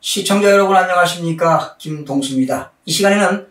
시청자 여러분 안녕하십니까? 김동수입니다. 이 시간에는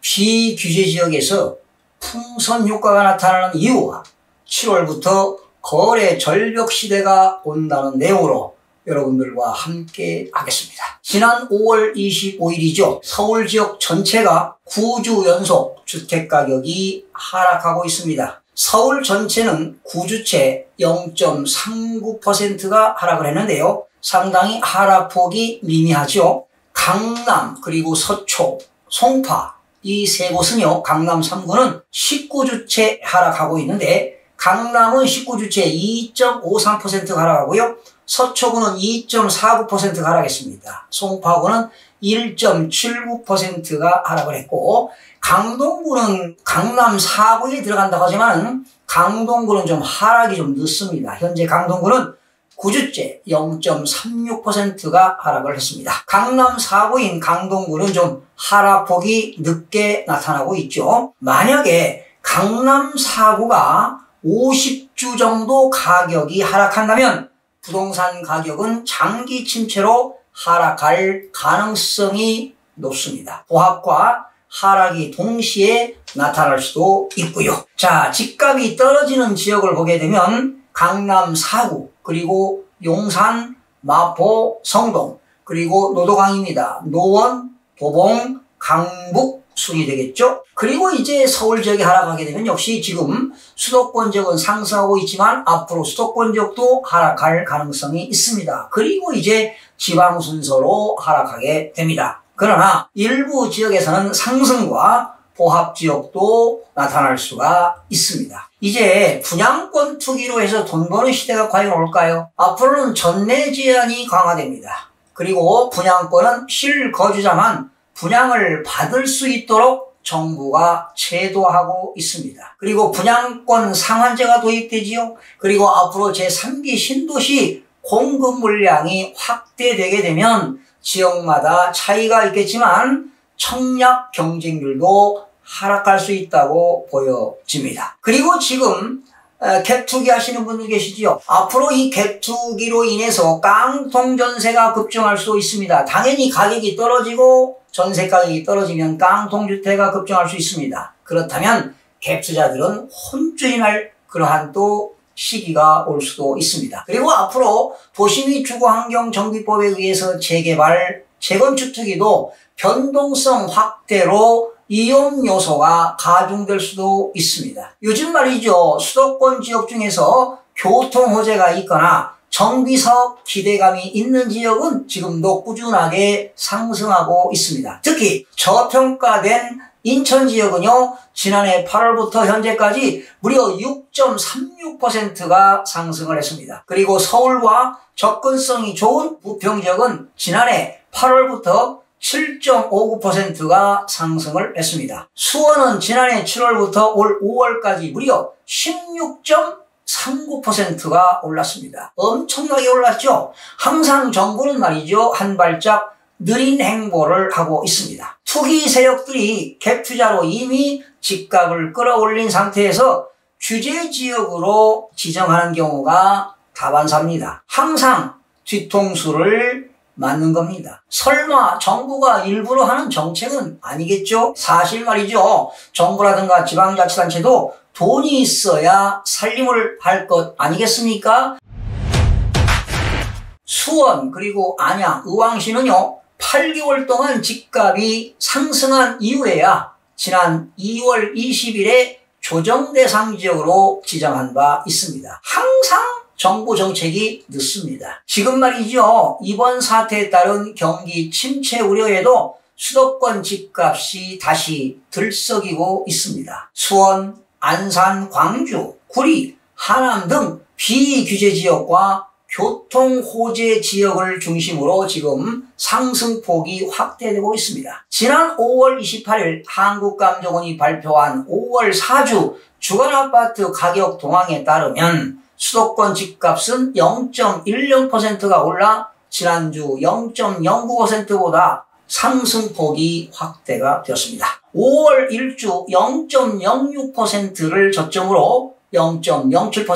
비규제 지역에서 풍선 효과가 나타나는 이유와 7월부터 거래 절벽 시대가 온다는 내용으로 여러분들과 함께 하겠습니다. 지난 5월 25일이죠. 서울 지역 전체가 9주 연속 주택가격이 하락하고 있습니다. 서울 전체는 9주째 0.39%가 하락을 했는데요. 상당히 하락폭이 미미하죠. 강남 그리고 서초, 송파 이 세 곳은요. 강남 3구는 19주째 하락하고 있는데 강남은 19주째 2.53%가 하락하고요. 서초구는 2.49%가 하락했습니다. 송파구는 1.79%가 하락을 했고 강동구는 강남 4구에 들어간다고 하지만 강동구는 좀 하락이 좀 늦습니다. 현재 강동구는 9주째 0.36%가 하락을 했습니다. 강남 4구인 강동구는 좀 하락폭이 늦게 나타나고 있죠. 만약에 강남 4구가 50주 정도 가격이 하락한다면 부동산 가격은 장기 침체로 하락할 가능성이 높습니다. 보합과 하락이 동시에 나타날 수도 있고요. 자, 집값이 떨어지는 지역을 보게 되면 강남 4구 그리고 용산, 마포, 성동 그리고 노도강입니다. 노원, 도봉, 강북 순이 되겠죠. 그리고 이제 서울 지역이 하락하게 되면 역시 지금 수도권 지역은 상승하고 있지만 앞으로 수도권 지역도 하락할 가능성이 있습니다. 그리고 이제 지방 순서로 하락하게 됩니다. 그러나 일부 지역에서는 상승과 보합 지역도 나타날 수가 있습니다. 이제 분양권 투기로 해서 돈 버는 시대가 과연 올까요? 앞으로는 전매 제한이 강화됩니다. 그리고 분양권은 실거주자만 분양을 받을 수 있도록 정부가 제도하고 있습니다. 그리고 분양권 상한제가 도입되지요. 그리고 앞으로 제3기 신도시 공급 물량이 확대되게 되면 지역마다 차이가 있겠지만 청약 경쟁률도 하락할 수 있다고 보여집니다. 그리고 지금 갭 투기 하시는 분들 계시지요. 앞으로 이 갭 투기로 인해서 깡통 전세가 급증할 수 있습니다. 당연히 가격이 떨어지고 전세 가격이 떨어지면 깡통 주택가 급증할 수 있습니다. 그렇다면 갭 투자들은 혼쭐이 날 그러한 또 시기가 올 수도 있습니다. 그리고 앞으로 도시 및 주거환경정비법에 의해서 재개발, 재건축 투기도 변동성 확대로 위험 요소가 가중될 수도 있습니다. 요즘 말이죠. 수도권 지역 중에서 교통 호재가 있거나 정비사업 기대감이 있는 지역은 지금도 꾸준하게 상승하고 있습니다. 특히 저평가된 인천 지역은요. 지난해 8월부터 현재까지 무려 6.36%가 상승을 했습니다. 그리고 서울과 접근성이 좋은 부평 지역은 지난해 8월부터 7.59%가 상승을 했습니다. 수원은 지난해 7월부터 올 5월까지 무려 16.39%가 올랐습니다. 엄청나게 올랐죠? 항상 정부는 말이죠. 한 발짝 느린 행보를 하고 있습니다. 투기 세력들이 갭 투자로 이미 집값을 끌어올린 상태에서 규제 지역으로 지정하는 경우가 다반사입니다. 항상 뒤통수를 맞는 겁니다. 설마 정부가 일부러 하는 정책은 아니겠죠? 사실 말이죠. 정부라든가 지방자치단체도 돈이 있어야 살림을 할 것 아니겠습니까? 수원 그리고 안양, 의왕시는요. 8개월 동안 집값이 상승한 이후에야 지난 2월 20일에 조정 대상 지역으로 지정한 바 있습니다. 항상 정부 정책이 늦습니다. 지금 말이죠. 이번 사태에 따른 경기 침체 우려에도 수도권 집값이 다시 들썩이고 있습니다. 수원, 안산, 광주, 구리, 하남 등 비규제 지역과 교통호재 지역을 중심으로 지금 상승폭이 확대되고 있습니다. 지난 5월 28일 한국감정원이 발표한 5월 4주 주간아파트 가격 동향에 따르면 수도권 집값은 0.10%가 올라 지난주 0.09%보다 상승폭이 확대가 되었습니다. 5월 1주 0.06%를 저점으로 0.07%,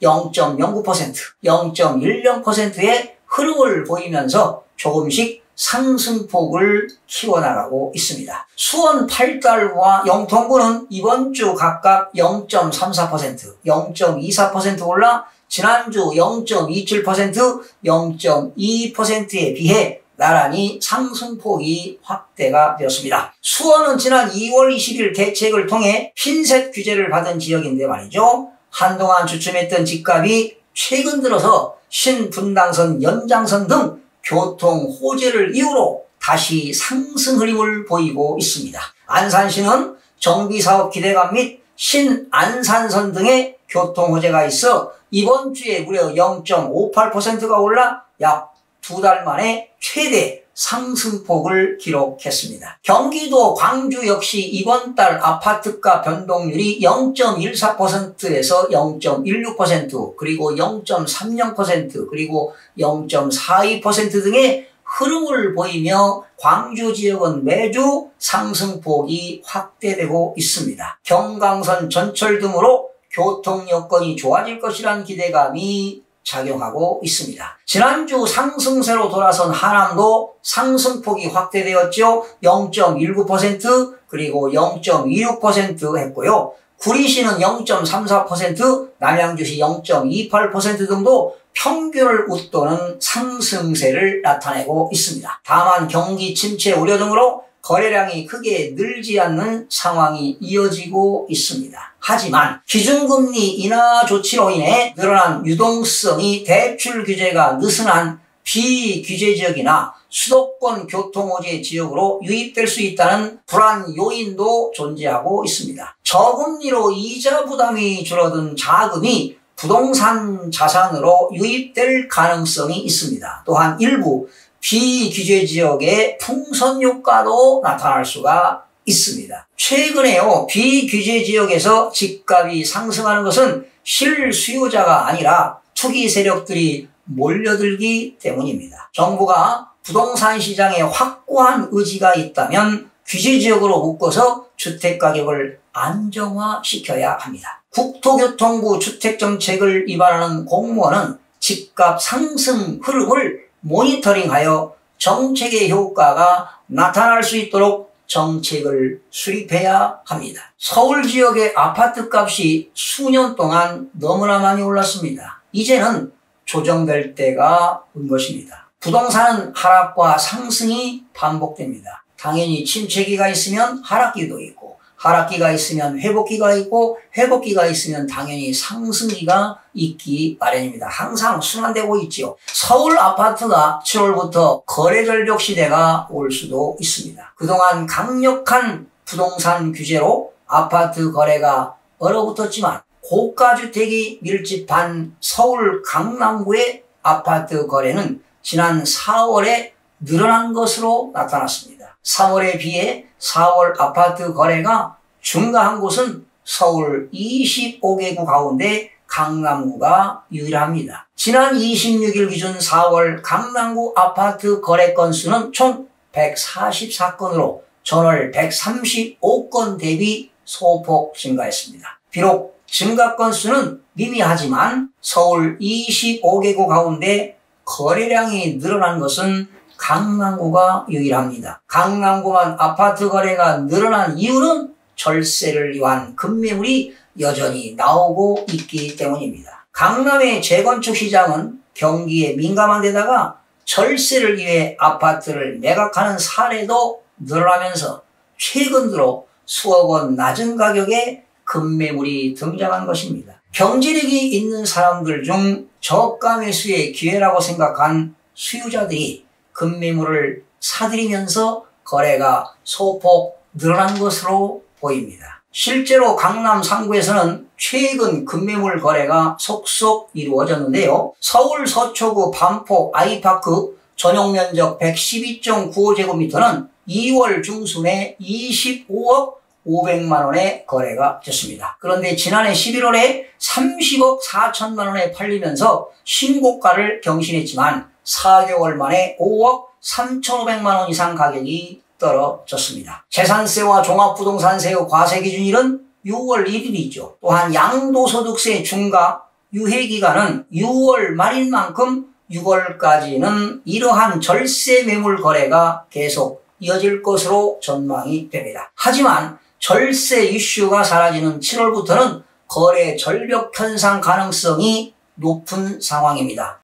0.09%, 0.10%의 흐름을 보이면서 조금씩 상승폭을 키워나가고 있습니다. 수원 8달과 영통구는 이번 주 각각 0.34%, 0.24% 올라 지난주 0.27%, 0.2%에 비해 나란히 상승폭이 확대가 되었습니다. 수원은 지난 2월 20일 대책을 통해 핀셋 규제를 받은 지역인데 말이죠. 한동안 주춤했던 집값이 최근 들어서 신분당선, 연장선 등 교통 호재를 이유로 다시 상승 흐름을 보이고 있습니다. 안산시는 정비사업 기대감 및 신안산선 등의 교통 호재가 있어 이번 주에 무려 0.58%가 올라 약 2달 만에 최대 상승폭을 기록했습니다. 경기도 광주 역시 이번 달 아파트가 변동률이 0.14%에서 0.16% 그리고 0.30% 그리고 0.42% 등의 흐름을 보이며 광주 지역은 매주 상승폭이 확대되고 있습니다. 경강선 전철 등으로 교통 여건이 좋아질 것이라는 기대감이 작용하고 있습니다. 지난주 상승세로 돌아선 하남도 상승폭이 확대되었죠. 0.19% 그리고 0.26% 했고요. 구리시는 0.34%, 남양주시 0.28% 등도 평균을 웃도는 상승세를 나타내고 있습니다. 다만 경기 침체 우려 등으로 거래량이 크게 늘지 않는 상황이 이어지고 있습니다. 하지만 기준금리 인하 조치로 인해 늘어난 유동성이 대출 규제가 느슨한 비규제 지역이나 수도권 교통호재 지역으로 유입될 수 있다는 불안 요인도 존재하고 있습니다. 저금리로 이자 부담이 줄어든 자금이 부동산 자산으로 유입될 가능성이 있습니다. 또한 일부 비규제 지역의 풍선 효과도 나타날 수가 있습니다. 최근에요, 비규제 지역에서 집값이 상승하는 것은 실수요자가 아니라 투기 세력들이 몰려들기 때문입니다. 정부가 부동산 시장에 확고한 의지가 있다면 규제 지역으로 묶어서 주택가격을 안정화시켜야 합니다. 국토교통부 주택정책을 위반하는 공무원은 집값 상승 흐름을 모니터링하여 정책의 효과가 나타날 수 있도록 정책을 수립해야 합니다. 서울 지역의 아파트값이 수년 동안 너무나 많이 올랐습니다. 이제는 조정될 때가 온 것입니다. 부동산은 하락과 상승이 반복됩니다. 당연히 침체기가 있으면 하락기도 있고, 하락기가 있으면 회복기가 있고, 회복기가 있으면 당연히 상승기가 있기 마련입니다. 항상 순환되고 있지요. 서울 아파트가 7월부터 거래 절벽 시대가 올 수도 있습니다. 그동안 강력한 부동산 규제로 아파트 거래가 얼어붙었지만 고가주택이 밀집한 서울 강남구의 아파트 거래는 지난 4월에 늘어난 것으로 나타났습니다. 3월에 비해 4월 아파트 거래가 증가한 곳은 서울 25개구 가운데 강남구가 유일합니다. 지난 26일 기준 4월 강남구 아파트 거래 건수는 총 144건으로 전월 135건 대비 소폭 증가했습니다. 비록 증가 건수는 미미하지만 서울 25개구 가운데 거래량이 늘어난 것은 강남구가 유일합니다. 강남구만 아파트 거래가 늘어난 이유는 절세를 위한 급매물이 여전히 나오고 있기 때문입니다. 강남의 재건축 시장은 경기에 민감한 데다가 절세를 위해 아파트를 매각하는 사례도 늘어나면서 최근 들어 수억 원 낮은 가격에 급매물이 등장한 것입니다. 경제력이 있는 사람들 중 저가 매수의 기회라고 생각한 수요자들이 급매물을 사들이면서 거래가 소폭 늘어난 것으로 보입니다. 실제로 강남 상구에서는 최근 급매물 거래가 속속 이루어졌는데요. 서울 서초구 반포 아이파크 전용 면적 112.95제곱미터는 2월 중순에 25억 500만 원에 거래가 됐습니다. 그런데 지난해 11월에 30억 4천만 원에 팔리면서 신고가를 경신했지만 4개월 만에 5억 3,500만 원 이상 가격이 떨어졌습니다. 재산세와 종합부동산세의 과세기준일은 6월 1일이죠. 또한 양도소득세 중과 유예기간은 6월 말인 만큼 6월까지는 이러한 절세 매물 거래가 계속 이어질 것으로 전망이 됩니다. 하지만 절세 이슈가 사라지는 7월부터는 거래 절벽 현상 가능성이 높은 상황입니다.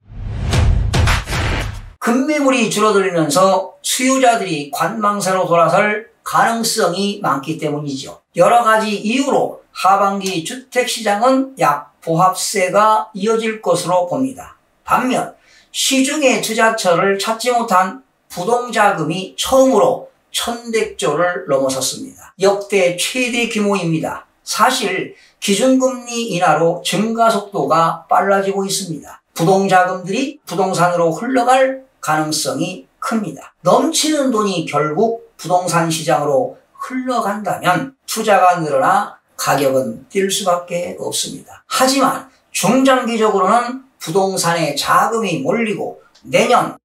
급매물이 줄어들면서 수요자들이 관망세로 돌아설 가능성이 많기 때문이죠. 여러 가지 이유로 하반기 주택시장은 약보합세가 이어질 것으로 봅니다. 반면 시중에 투자처를 찾지 못한 부동자금이 처음으로 1,100조를 넘어섰습니다. 역대 최대 규모입니다. 사실 기준금리 인하로 증가 속도가 빨라지고 있습니다. 부동자금들이 부동산으로 흘러갈 가능성이 큽니다. 넘치는 돈이 결국 부동산 시장으로 흘러간다면 투자가 늘어나 가격은 뛸 수밖에 없습니다. 하지만 중장기적으로는 부동산에 자금이 몰리고 내년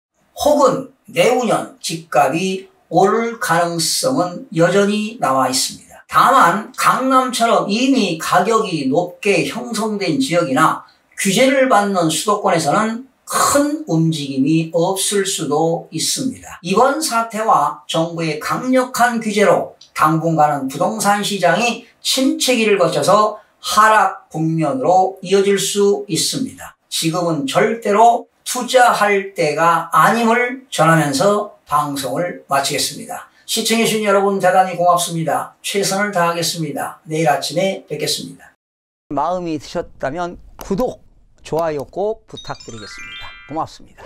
혹은 내후년 집값이 오를 가능성은 여전히 남아 있습니다. 다만 강남처럼 이미 가격이 높게 형성된 지역이나 규제를 받는 수도권에서는 큰 움직임이 없을 수도 있습니다. 이번 사태와 정부의 강력한 규제로 당분간은 부동산 시장이 침체기를 거쳐서 하락 국면으로 이어질 수 있습니다. 지금은 절대로 투자할 때가 아님을 전하면서 방송을 마치겠습니다. 시청해주신 여러분 대단히 고맙습니다. 최선을 다하겠습니다. 내일 아침에 뵙겠습니다. 마음이 드셨다면 구독, 좋아요 꼭 부탁드리겠습니다. 고맙습니다.